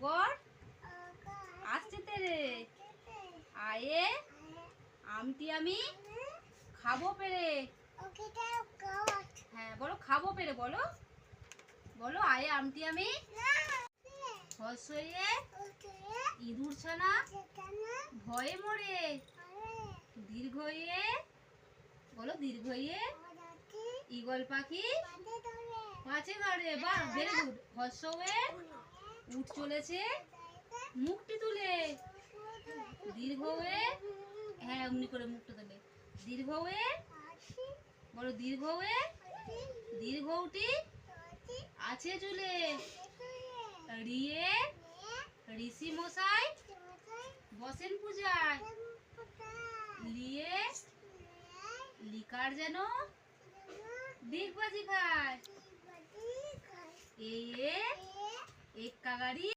অগর আসছে তেরে আয়ে আমটি আমি খাবো পেরে। হ্যাঁ বলো খাবো পেরে, বলো বলো আয়ে আমটি আমি হর্ষয়ে ইঁদুর ছানা ভয়ে মরে। দীর্ঘয়ে বলো দীর্ঘয়ে ঈগল পাখি পাছে ধরে। বাহ ভেরি গুড। হর্ষয়ে উঠ চলেছে মুখটি তুলে। দীর্ঘ হয়ে হ্যাঁ অমনি করে মুখটা তুলে। দীর্ঘ হয়ে বলো দীর্ঘ হয়ে দীর্ঘটি আছে চুলে। রিয়ে ঋষি মশাই বসেন পূজায়। লিয়ে লিকার যেন ডিগবাজি খায়। এ এক কাগাড়ি